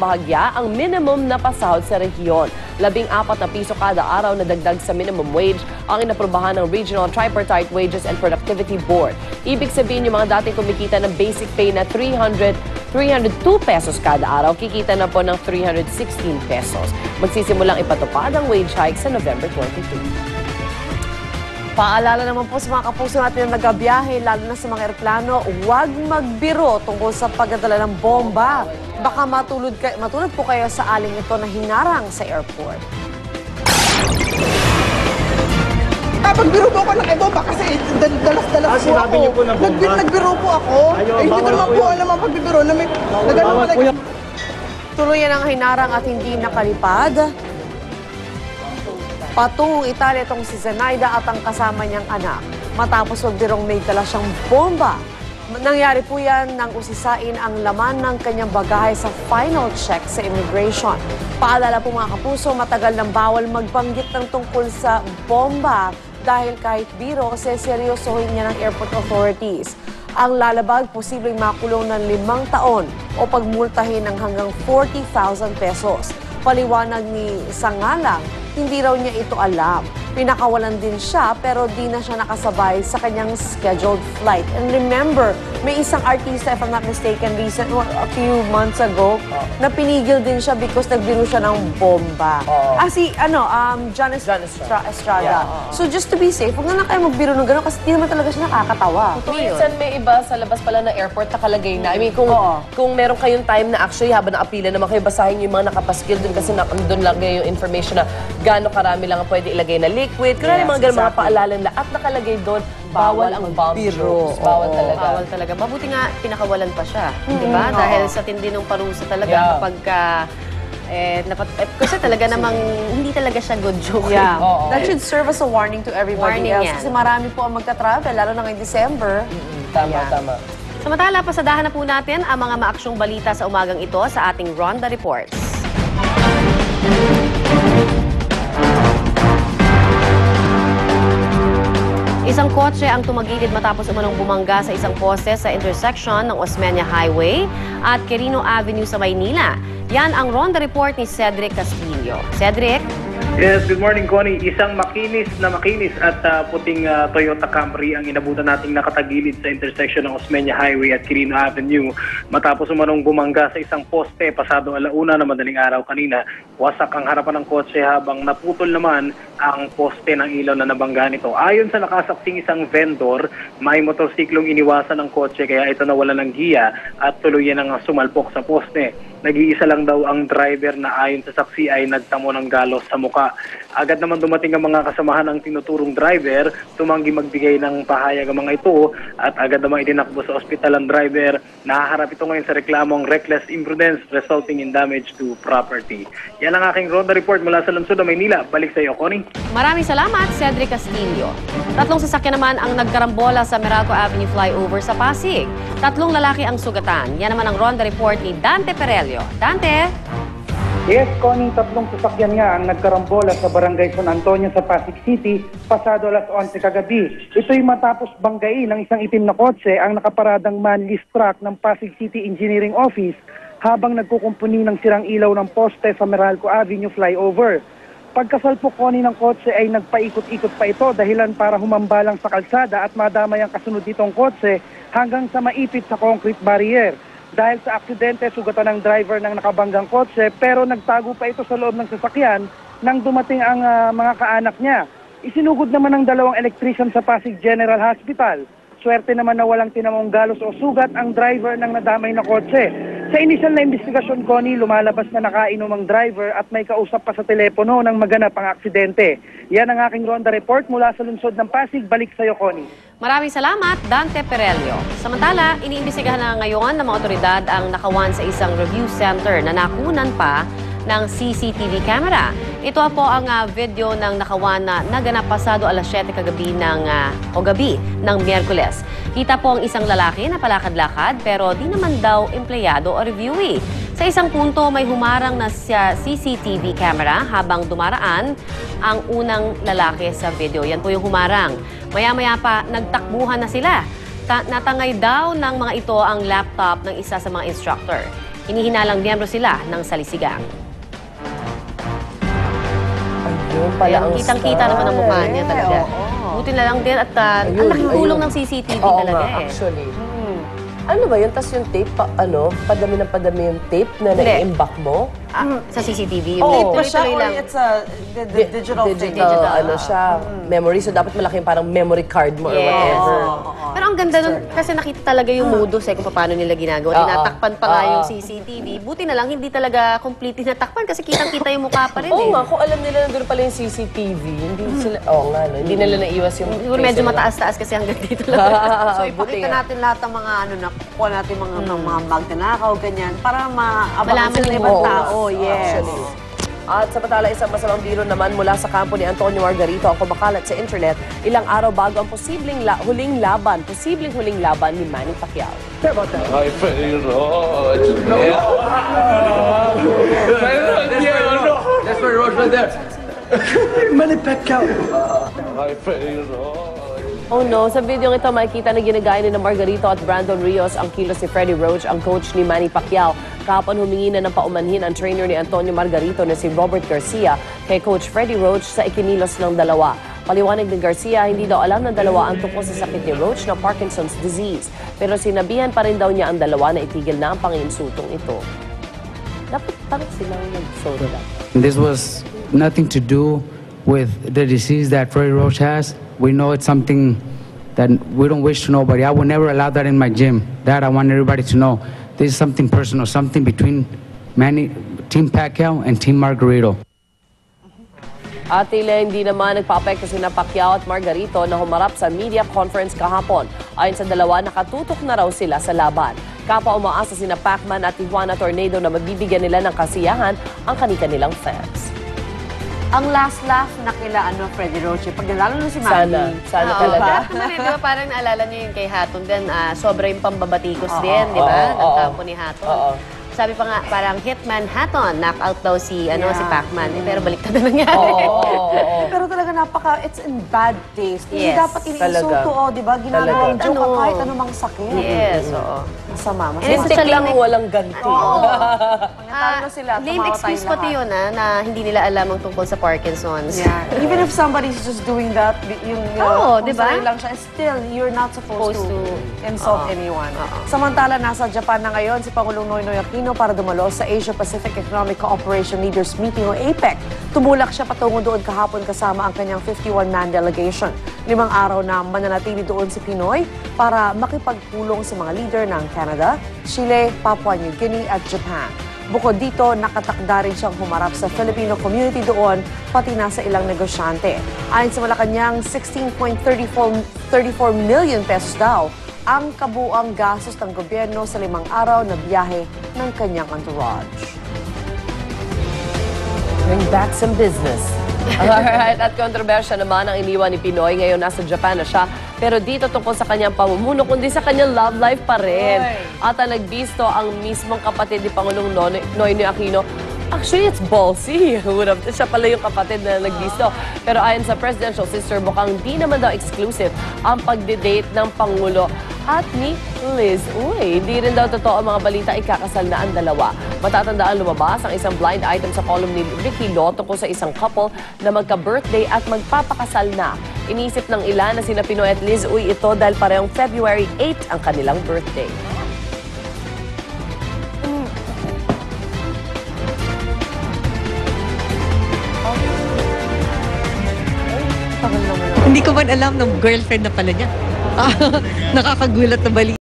bahagya ang minimum na pasahod sa rehiyon. 14 na piso kada araw na dagdag sa minimum wage ang inaprubahan ng Regional Tripartite Wages and Productivity Board. Ibig sabihin yung mga dating kumikita ng basic pay na 302 pesos kada araw, kikita na po ng 316 pesos. Magsisimulang ipatupad ang wage hike sa November 22. Paalala naman po sa mga kapuso natin na nagabiyahe, lalo na sa mga eroplano, huwag magbiro tungkol sa pagdadala ng bomba. Baka matulad po kayo sa aling ito na hinarang sa airport. Pagbiro po ako ng bomba kasi dalas-dalas po sinabi ako. niyo po ng bomba? Nagbiro po ako. Hindi ko naman po alam ang pagbibiro na may nagano. Tuluyan ang hinarang at hindi nakalipad. Patungong Italia itong si Zenaida at ang kasama niyang anak. Matapos magbirong may dala siyang bomba. Nangyari po yan nang usisain ang laman ng kanyang bagahe sa final check sa immigration. Paalala po mga kapuso, matagal nang bawal magbanggit ng tungkol sa bomba dahil kahit biro, seryosohin niya ng airport authorities. Ang lalabag, posibleng makulong ng 5 taon o pagmultahin ng hanggang 40,000 pesos. Paliwanag ni Sangalang, hindi raw niya ito alam. Pinakawalan din siya pero di na siya nakasabay sa kanyang scheduled flight. And remember, may isang artista, if I'm not mistaken, a few months ago, na pinigil din siya because nagbiro siya ng bomba. John Estrada. Yeah, So just to be safe, huwag na lang kayo magbiro ng gano'n kasi di naman talaga siya nakakatawa. Minsan may iba sa labas pala ng airport nakalagay na. I mean, kung meron kayong time na actually habang naapila naman kayo, basahin yung mga nakapaskil dun kasi doon lang yung information na gaano karami lang ang pwede ilagay na liquid. Kaya mga ganun, mga paalala nila. At nakalagay doon, bawal ang bomb jokes. Bawal talaga. Bawal talaga. Mabuti nga, pinakawalan pa siya. Diba? Dahil sa tindi ng parusa talaga kapag kasi talaga namang hindi talaga siya good joke. Yeah. That should serve as a warning to everybody else. Kasi marami po ang magka-travel, lalo na ngayong December. Tama. Samantala, pasadahan na po natin ang mga maaksyong balita sa umagang ito sa ating Ronda Reports. Isang kotse ang tumagilid matapos umanong bumangga sa isang poste sa intersection ng Osmeña Highway at Quirino Avenue sa Maynila. Yan ang Ronda Report ni Cedric Castillo. Cedric? Yes, good morning, Connie. Isang makinis at puting Toyota Camry ang inabutan nating nakatagilid sa intersection ng Osmeña Highway at Quirino Avenue matapos umanong bumangga sa isang poste pasado 1:00 na madaling araw kanina. Wasak ang harapan ng kotse habang naputol naman ang poste ng ilaw na nabangga nito. Ayon sa nakasaksing isang vendor, may motorsiklong iniwasan ng kotse kaya ito nawala ng giya at tuluyan ang sumalpok sa poste. Nag-iisa lang daw ang driver na ayon sa saksi ay nagtamo ng galos sa muka. Agad naman dumating ang mga kasamahan ng tinuturong driver, tumanggi magbigay ng pahayag ang mga ito at agad naman itinakbo sa ospital ang driver. Nahaharap ito ngayon sa reklamong reckless imprudence resulting in damage to property. Yan ang aking Ronda Report mula sa lungsod ng Maynila. Balik sa iyo, Connie. Maraming salamat, Cedric Castillo. 3 sasakyan naman ang nagkarambola sa Meralco Avenue flyover sa Pasig. 3 lalaki ang sugatan. Yan naman ang Ronda Report ni Dante Perelio. Dante? Yes, Connie, 3 sasakyan nga ang nagkarambola sa Barangay San Antonio sa Pasig City pasado 11:00 kagabi. Ito'y matapos banggain ng isang itim na kotse ang nakaparadang manlift truck ng Pasig City Engineering Office habang nagkukumpuni ng sirang ilaw ng poste sa Meralco Avenue flyover. Pagkasalpok, Connie, ng kotse ay nagpaikot-ikot pa ito dahilan para humambalang sa kalsada at madamay ang kasunod nitong kotse hanggang sa maipit sa concrete barrier. Dahil sa aksidente, sugatan ng driver ng nakabanggang kotse pero nagtago pa ito sa loob ng sasakyan nang dumating ang mga kaanak niya. Isinugod naman ng 2 electrician sa Pasig General Hospital. Swerte naman na walang tinamong galos o sugat ang driver ng nadamay na kotse. Sa inisyal na investigasyon, Connie, lumalabas na nakainom ang driver at may kausap pa sa telepono nang maganap ang aksidente. Yan ang aking Ronda Report mula sa lungsod ng Pasig. Balik sa iyo, Connie. Maraming salamat, Dante Perelio. Samantala, iniimbestigahan na ngayon ng mga otoridad ang nakawan sa isang review center na nakunan pa ng CCTV camera. Ito po ang video ng nakawan na naganap pasado 7:00 gabi ng Miyerkules. Kita po ang isang lalaki na palakad-lakad pero di naman daw empleyado o reviewee. Sa isang punto may humarang na sa CCTV camera habang dumaraan ang unang lalaki sa video. Yan po yung humarang. Maya-maya pa nagtakbuhan na sila. Natangay daw ng mga ito ang laptop ng isa sa mga instructor. Hinihinalang miyembro sila ng salisigang. Ayun pala ang Kitang-kita naman ang mukha niya talaga. Buti na lang din at ang laking tulong ng CCTV talaga eh. Actually. Ano ba yun? Tapos yung tape, padami ng padami yung tape na nai-imbak mo? Sa CCTV, yung Tape ba siya tuloy-tuloy or lang. it's a digital thing? Digital, siya, memory. So, dapat malaki yung parang memory card mo or whatever. Pero ang ganda nun, kasi nakita talaga yung modus kung paano nila ginagawa. Tinatakpan pa nga yung CCTV. Buti na lang, hindi talaga completely natakpan kasi kitang-kita yung mukha pa rin Oo nga, kung alam nila na doon pala yung CCTV, hindi sila, hindi nila naiwas yung... Siguro medyo mataas-taas kasi hanggang dito lang. So, ipakita natin lahat ng mga nakukuha natin mga magnanakaw, ganyan, para maabangan Malaman sila ng yung ibang modus. tao. Yes. Actually. At sa patala, isang masamang biro naman mula sa kampo ni Antonio Margarito ang kumakalat sa internet ilang araw bago ang posibleng huling laban ni Manny Pacquiao. Ay, Freddie Roach. That's Freddie Roach right there. Manny Pacquiao. Ay, Freddie Roach. Oh no, sa video ito makikita na ginagaya ni Margarito at Brandon Rios ang kilos ni Freddie Roach, ang coach ni Manny Pacquiao. Kahapon humingi na ng paumanhin ang trainer ni Antonio Margarito na si Robert Garcia kay Coach Freddie Roach sa ikinilos ng dalawa. Paliwanag ni Garcia, hindi daw alam ng dalawa ang tungkol sa sakit ni Roach na Parkinson's disease. Pero sinabihan pa rin daw niya ang dalawa na itigil na ang panginsultong ito. Dapat parang silang nag-soda. This was nothing to do with the disease that Freddie Roach has. We know it's something that we don't wish to nobody. I would never allow that in my gym. That I want everybody to know. This is something personal, something between Team Pacquiao and Team Margarito. At tila hindi naman nagpa-apekto sina Pacquiao at Margarito na humarap sa media conference kahapon. Ayon sa dalawa, nakatutok na raw sila sa laban. Kapwa umaasa sina Pacman at Tijuana Tornado na mabibigyan nila ng kasiyahan ang kanilang fans. Ang last laugh na kila Freddie Roach, pag lalo na si Manny. Sana Oo, talaga. di ba parang naalala niyo yun kay Hatton din, sobra yung pambabatikos din, di ba? Ng kampo ni Hatton. Sabi pa nga, parang hitman Hatton, knockout daw si Pacman. Pero baliktad na nangyari. Pero talaga it's in bad taste. Hindi Yes. dapat iniinsulto, di ba? Ginagawang joke ka kahit anumang sakit. Yes, oo. Masama. And it's Lintik such a lang lame- walang ganti. Talo sila, lame tumawa excuse tayong pati lahat. yun na hindi nila alam ang tungkol sa Parkinson's. Yeah. Even if somebody's just doing that, yung kung di ba? sarili lang siya, still, you're not supposed to insult anyone. Samantala, nasa Japan na ngayon si Pangulong Noynoy Aquino para dumalo sa Asia-Pacific Economic Cooperation Leaders Meeting o APEC. Tumulak siya patungo doon kahapon kasama ang kanyang 51-man delegation. 5 araw na mananatili doon si Pinoy para makipagpulong sa mga leader ng Canada, Chile, Papua New Guinea at Japan. Bukod dito, nakatakda rin siyang humarap sa Filipino community doon, pati na sa ilang negosyante. Ayon sa Malacanang, 16.34 million pesos daw ang kabuang gastos ng gobyerno sa 5 araw na biyahe ng kanyang entourage. Bring back some business. Alright, at kontrobersya naman ang iniwan ni Pinoy. Ngayon nasa Japan na siya. Pero dito tungkol sa kanyang pamumuno, kundi sa kanyang love life pa rin. At ang nagbisto ang mismong kapatid ni Pangulong Noynoy Aquino. Actually, it's ballsy. Siya pala yung kapatid na nagbisto. Pero ayon sa presidential sister, mukhang di naman daw exclusive ang pagde-date ng Pangulo at ni Liz Uy. Hindi rin daw totoo ang mga balita ikakasal na ang dalawa. Matatandaan lumabas ang isang blind item sa column ni Ricky Lo tungkol sa isang couple na magka-birthday at magpapakasal na. Iniisip ng ilan na sina Pinoy at Liz Uy ito dahil parehong February 8 ang kanilang birthday. Hindi ko man alam ng girlfriend na pala niya. Nakakagulat na bali.